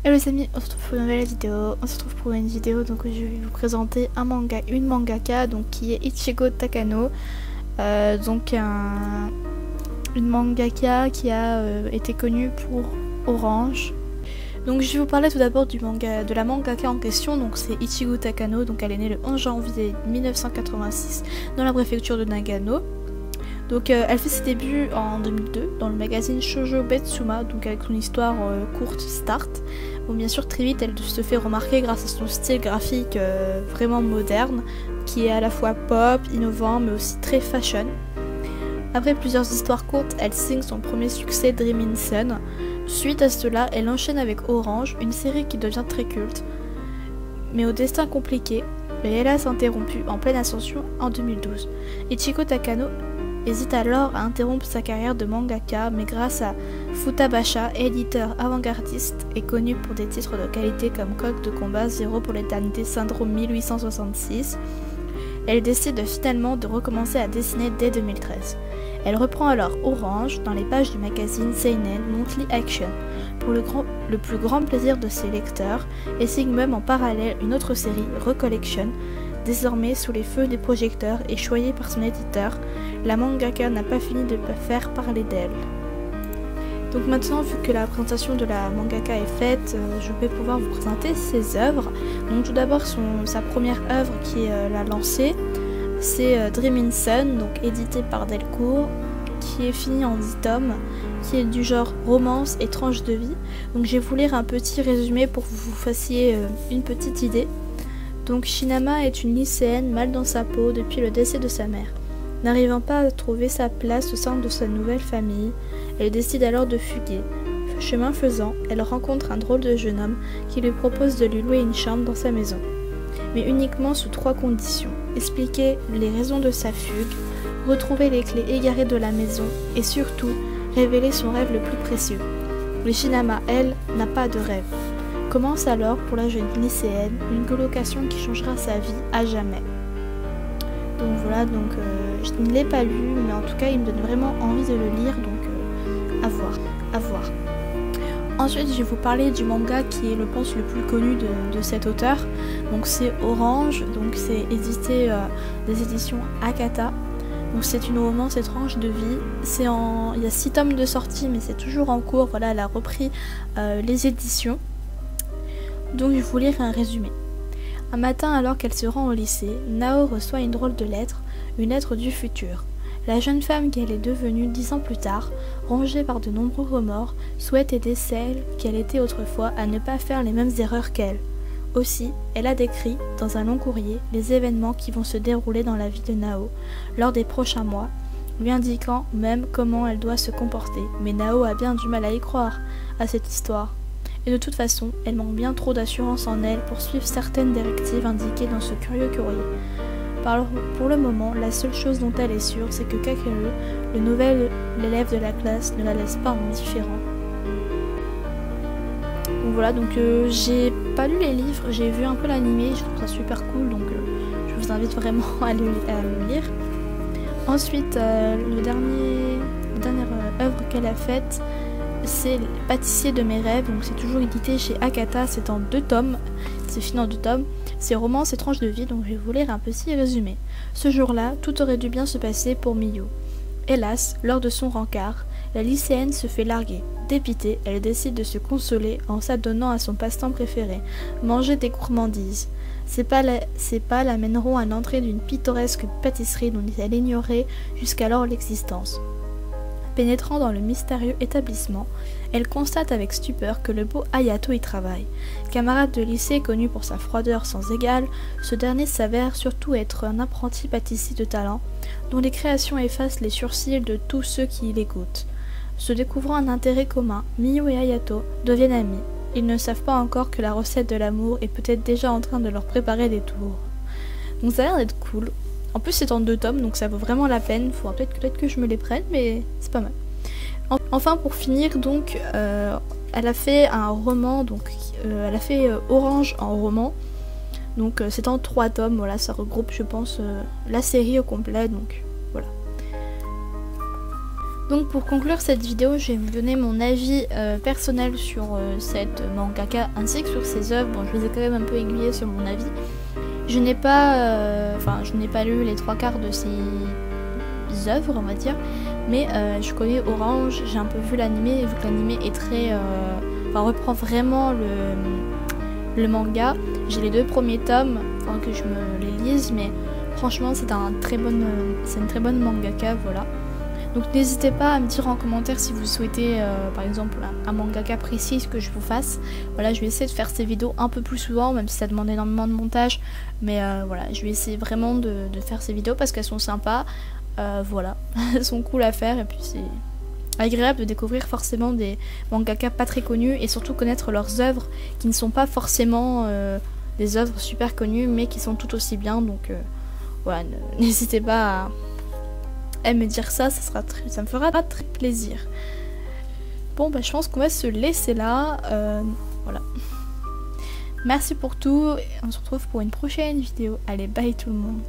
Hello les amis, on se retrouve pour une nouvelle vidéo. On se retrouve pour une vidéo donc je vais vous présenter une mangaka donc qui est Ichigo Takano, une mangaka qui a été connue pour Orange. Donc je vais vous parler tout d'abord de la mangaka en question. Donc c'est Ichigo Takano, donc elle est née le 11 janvier 1986 dans la préfecture de Nagano. Donc elle fait ses débuts en 2002 dans le magazine Shoujo Betsuma, donc avec son histoire courte Start. Bon, bien sûr très vite elle se fait remarquer grâce à son style graphique vraiment moderne, qui est à la fois pop, innovant mais aussi très fashion. Après plusieurs histoires courtes, elle signe son premier succès Dreamin' Sun. Suite à cela, elle enchaîne avec Orange, une série qui devient très culte, mais au destin compliqué, et hélas interrompue en pleine ascension en 2012. Ichigo Takano hésite alors à interrompre sa carrière de mangaka, mais grâce à Futabasha, éditeur avant-gardiste et connu pour des titres de qualité comme Coq de combat, Zéro pour l'éternité, Syndrome 1866, elle décide finalement de recommencer à dessiner dès 2013. Elle reprend alors Orange dans les pages du magazine Seinen Monthly Action pour le plus grand plaisir de ses lecteurs, et signe même en parallèle une autre série, Recollection. Désormais sous les feux des projecteurs et choyée par son éditeur, la mangaka n'a pas fini de faire parler d'elle. Donc maintenant, vu que la présentation de la mangaka est faite, je vais pouvoir vous présenter ses œuvres. Donc tout d'abord sa première œuvre qui est la lancée, c'est Dreamin' Sun, donc édité par Delcourt, qui est fini en 10 tomes, qui est du genre romance et tranche de vie. Donc je vais vous lire un petit résumé pour que vous fassiez une petite idée. Donc Shinama est une lycéenne mal dans sa peau depuis le décès de sa mère. N'arrivant pas à trouver sa place au sein de sa nouvelle famille, elle décide alors de fuguer. Chemin faisant, elle rencontre un drôle de jeune homme qui lui propose de lui louer une chambre dans sa maison. Mais uniquement sous 3 conditions: expliquer les raisons de sa fugue, retrouver les clés égarées de la maison et surtout révéler son rêve le plus précieux. Mais Shinama, elle, n'a pas de rêve. Commence alors pour la jeune lycéenne une colocation qui changera sa vie à jamais. Donc voilà, je ne l'ai pas lu, mais en tout cas il me donne vraiment envie de le lire, donc à voir. Ensuite je vais vous parler du manga qui est je pense le plus connu de cet auteur. Donc c'est Orange, donc c'est édité des éditions Akata. Donc c'est une romance étrange de vie. Il y a 6 tomes de sortie, mais c'est toujours en cours. Voilà, elle a repris les éditions. Donc je vais vous lire un résumé. Un matin, alors qu'elle se rend au lycée, Nao reçoit une drôle de lettre, une lettre du futur. La jeune femme qu'elle est devenue 10 ans plus tard, rongée par de nombreux remords, souhaite aider celle qu'elle était autrefois à ne pas faire les mêmes erreurs qu'elle. Aussi, elle a décrit, dans un long courrier, les événements qui vont se dérouler dans la vie de Nao lors des prochains mois, lui indiquant même comment elle doit se comporter. Mais Nao a bien du mal à y croire, à cette histoire. Et de toute façon, elle manque bien trop d'assurance en elle pour suivre certaines directives indiquées dans ce curieux courrier. Pour le moment, la seule chose dont elle est sûre, c'est que Kakeru, le nouvel élève de la classe, ne la laisse pas indifférente. Donc voilà, j'ai pas lu les livres, j'ai vu un peu l'animé, je trouve ça super cool, donc je vous invite vraiment à le lire. Ensuite, la dernière œuvre qu'elle a faite, c'est Pâtissier de mes rêves, donc c'est toujours édité chez Akata, c'est en 2 tomes, c'est fini en 2 tomes, c'est romance et tranche de vie, donc je vais vous lire un petit résumé. Ce jour-là, tout aurait dû bien se passer pour Miyu. Hélas, lors de son rencard, la lycéenne se fait larguer. Dépitée, elle décide de se consoler en s'adonnant à son passe-temps préféré, manger des gourmandises. Ses pas l'amèneront à l'entrée d'une pittoresque pâtisserie dont elle ignorait jusqu'alors l'existence. Pénétrant dans le mystérieux établissement, elle constate avec stupeur que le beau Hayato y travaille. Camarade de lycée connu pour sa froideur sans égale, ce dernier s'avère surtout être un apprenti pâtissier de talent, dont les créations effacent les sourcils de tous ceux qui les goûtent. Se découvrant un intérêt commun, Miyu et Hayato deviennent amis. Ils ne savent pas encore que la recette de l'amour est peut-être déjà en train de leur préparer des tours. Donc ça a l'air d'être cool. En plus c'est en 2 tomes, donc ça vaut vraiment la peine. Faudra peut-être que je me les prenne, mais c'est pas mal. Enfin pour finir, donc elle a fait un roman, elle a fait Orange en roman. Donc c'est en 3 tomes, voilà, ça regroupe je pense la série au complet, donc voilà. Donc pour conclure cette vidéo, je vais vous donner mon avis personnel sur cette mangaka ainsi que sur ses œuvres. Bon, je les ai quand même un peu aiguillées sur mon avis. Je n'ai pas, je n'ai pas lu les 3/4 de ses œuvres, on va dire, mais je connais Orange, j'ai un peu vu l'animé, et vu que l'animé est très, reprend vraiment le manga. J'ai les 2 premiers tomes, enfin que je me les lise, mais franchement c'est une très bonne mangaka, voilà. Donc n'hésitez pas à me dire en commentaire si vous souhaitez par exemple un mangaka précis que je vous fasse. Voilà, je vais essayer de faire ces vidéos un peu plus souvent, même si ça demande énormément de montage. Mais voilà, je vais essayer vraiment de faire ces vidéos parce qu'elles sont sympas. Voilà, elles sont cool à faire et puis c'est agréable de découvrir forcément des mangaka pas très connus et surtout connaître leurs œuvres qui ne sont pas forcément des œuvres super connues mais qui sont tout aussi bien. Donc voilà, n'hésitez pas à me dire ça, ça me fera très plaisir. Bon bah je pense qu'on va se laisser là, voilà. Merci pour tout, et on se retrouve pour une prochaine vidéo. Allez, bye tout le monde.